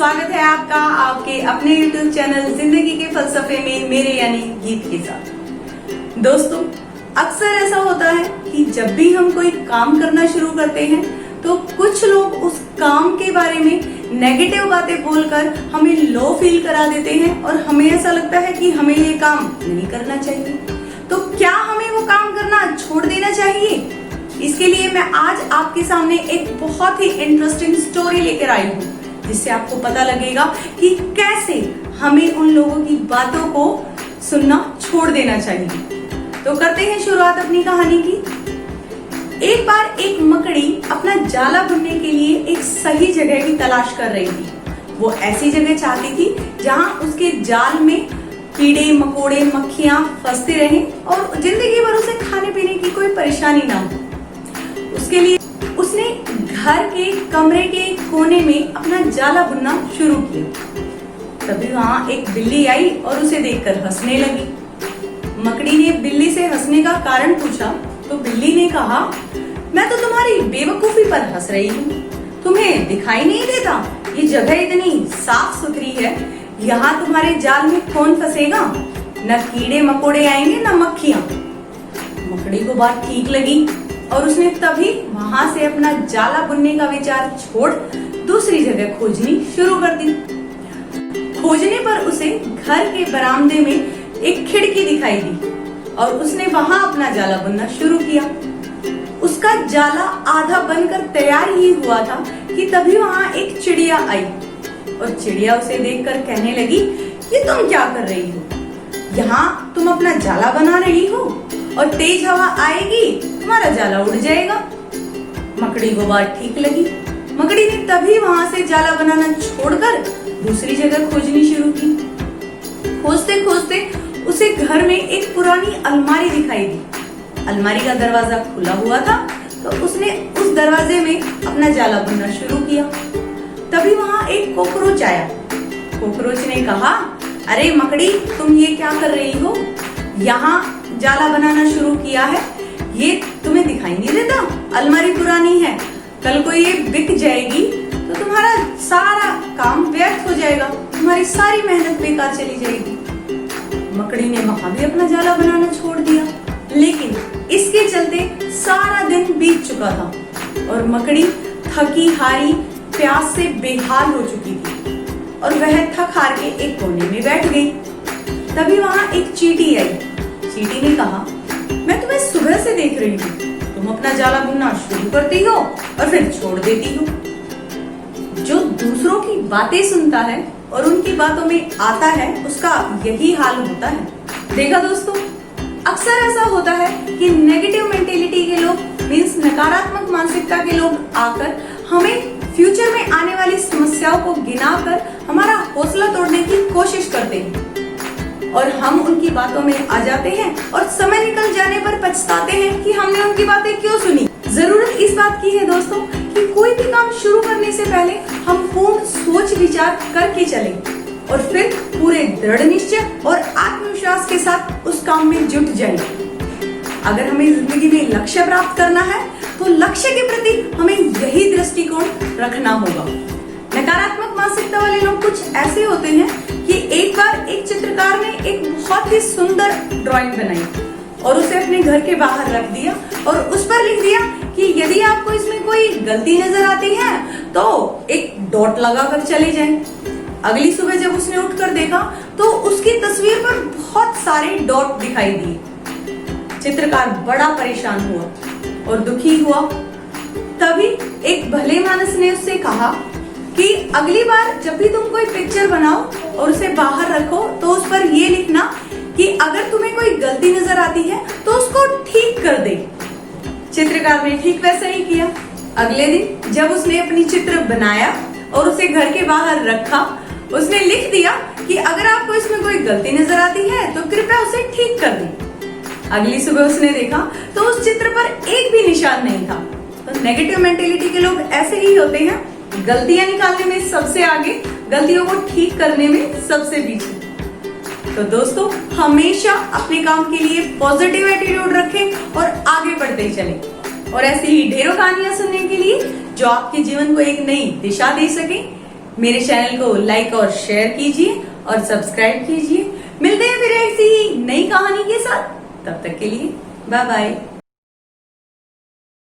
स्वागत है आपका आपके अपने YouTube चैनल जिंदगी के फलसफे में मेरे यानी गीत के साथ। दोस्तों, अक्सर ऐसा होता है कि जब भी हम कोई काम करना शुरू करते हैं तो कुछ लोग उस काम के बारे में नेगेटिव बातें बोलकर हमें लो फील करा देते हैं और हमें ऐसा लगता है कि हमें ये काम नहीं करना चाहिए। तो क्या हमें वो काम करना छोड़ देना चाहिए? इसके लिए मैं आज आपके सामने एक बहुत ही इंटरेस्टिंग स्टोरी लेकर आई हूँ, जिससे आपको पता लगेगा कि कैसे हमें उन लोगों की बातों को सुनना छोड़ देना चाहिए। तो करते हैं शुरुआत अपनी कहानी की। एक बार एक मकड़ी अपना जाला बुनने के लिए एक सही जगह की तलाश कर रही थी। वो ऐसी जगह चाहती थी जहाँ उसके जाल में कीड़े मकोड़े मक्खियां फंसते रहें और जिंदगी भर उसे खाने पीने की कोई परेशानी ना हो। उसके लिए उसने घर के कमरे के कोने में अपना जाला बुनना शुरू किया। तभी वहां एक बिल्ली आई और उसे देखकर हंसने लगी। मकड़ी ने बिल्ली से हंसने का कारण पूछा तो बिल्ली ने कहा, मैं तो तुम्हारी बेवकूफी पर हंस रही हूँ। तुम्हें दिखाई नहीं देता ये जगह इतनी साफ सुथरी है, यहाँ तुम्हारे जाल में कौन फंसेगा? न कीड़े मकोड़े आएंगे न मक्खियां। मकड़ी को बात ठीक लगी और उसने तभी वहां से अपना जाला बुनने का विचार छोड़ दूसरी जगह खोजनी शुरू कर दी। खोजने पर उसे घर के बरामदे में एक खिड़की दिखाई दी और उसने वहां अपना जाला बुनना शुरू किया। उसका जाला आधा बनकर तैयार ही हुआ था कि तभी वहां एक चिड़िया आई और चिड़िया उसे देखकर कहने लगी, ये तुम क्या कर रही हो? यहाँ तुम अपना जाला बना रही हो और तेज हवा आएगी तुम्हारा जाला उड़ जाएगा। मकड़ी को बात ठीक लगी। मकड़ी ने तभी वहां से जाला बनाना छोड़कर दूसरी जगह खोजनी शुरू की। खोजते खोजते उसे घर में एक पुरानी अलमारी दिखाई दी। अलमारी का दरवाजा खुला हुआ था तो उसने उस दरवाजे में अपना जाला बुनना शुरू किया। तभी वहां एक कॉकरोच आया। कॉकरोच ने कहा, अरे मकड़ी, तुम ये क्या कर रही हो? यहाँ जाला बनाना शुरू किया है, ये तुम्हें दिखाई नहीं देता? अलमारी पुरानी है, कल को ये बिक जाएगी तो तुम्हारा सारा काम व्यर्थ हो जाएगा, तुम्हारी सारी मेहनत बेकार चली जाएगी। मकड़ी ने वहां भी अपना जाला बनाना छोड़ दिया, लेकिन इसके चलते सारा दिन बीत चुका था और मकड़ी थकी हारी प्यास से बेहाल हो चुकी थी और वह थक हार के एक कोने में बैठ गई। तभी वहां एक चींटी आई। चींटी ने कहा, मैं तुम्हें सुबह से देख रही हूँ, तुम अपना जाला बुनना शुरू करती हो और फिर छोड़ देती हो। जो दूसरों की बातें सुनता है और उनकी बातों में आता है, उसका यही हाल होता है। देखा दोस्तों, अक्सर ऐसा होता है कि नेगेटिव मेंटेलिटी के लोग मीन्स नकारात्मक मानसिकता के लोग आकर हमें फ्यूचर में आने वाली समस्याओं को गिनाकर हमारा हौसला तोड़ने की कोशिश करते हैं और हम उनकी बातों में आ जाते हैं और समय निकल जाने पर पछताते हैं कि हमने उनकी बातें क्यों सुनी। जरूरत इस बात की है दोस्तों कि कोई भी काम शुरू करने से पहले हम पूर्ण सोच विचार करके चलें और फिर पूरे दृढ़ निश्चय और आत्मविश्वास के साथ उस काम में जुट जाएं। अगर हमें जिंदगी में लक्ष्य प्राप्त करना है तो लक्ष्य के प्रति हमें यही दृष्टिकोण रखना होगा। नकारात्मक मानसिकता वाले लोग कुछ ऐसे होते हैं कि एक बार एक चित्रकार ने एक बहुत ही सुंदर ड्राइंग बनाई और उसे अपने घर के बाहर रख दिया और उस पर लिख दिया कि यदि आपको इसमें कोई गलती नजर आती है तो एक डॉट लगाकर चले जाएं। अगली सुबह जब उसने उठकर देखा तो उसकी तस्वीर पर बहुत सारे डॉट दिखाई दिए। चित्रकार बड़ा परेशान हुआ और दुखी हुआ। तभी एक भले मानस ने उससे कहा कि अगली बार जब भी तुम कोई पिक्चर बनाओ और उसे बाहर रखो तो उस पर ये लिखना कि अगर तुम्हें कोई गलती नजर आती है तो उसको ठीक कर दे। चित्रकार ने ठीक वैसा ही किया। अगले दिन जब उसने अपनी चित्र बनाया और उसे घर के बाहर रखा, उसने लिख दिया कि अगर आपको इसमें कोई गलती नजर आती है तो कृपया उसे ठीक कर दें। अगली सुबह उसने देखा तो उस चित्र पर एक भी निशान नहीं था। तो नेगेटिव मेंटेलिटी के लोग ऐसे ही होते हैं, गलतियां निकालने में सबसे आगे, गलतियों को ठीक करने में सबसे पीछे। तो दोस्तों, हमेशा अपने काम के लिए पॉजिटिव एटीट्यूड रखें और आगे बढ़ते चलें। और ऐसी ही ढेरों कहानियां सुनने के लिए जो आपके जीवन को एक नई दिशा दे सके, मेरे चैनल को लाइक और शेयर कीजिए और सब्सक्राइब कीजिए। मिलते हैं फिर ऐसी ही नई कहानी के साथ, तब तक के लिए बाय बाय।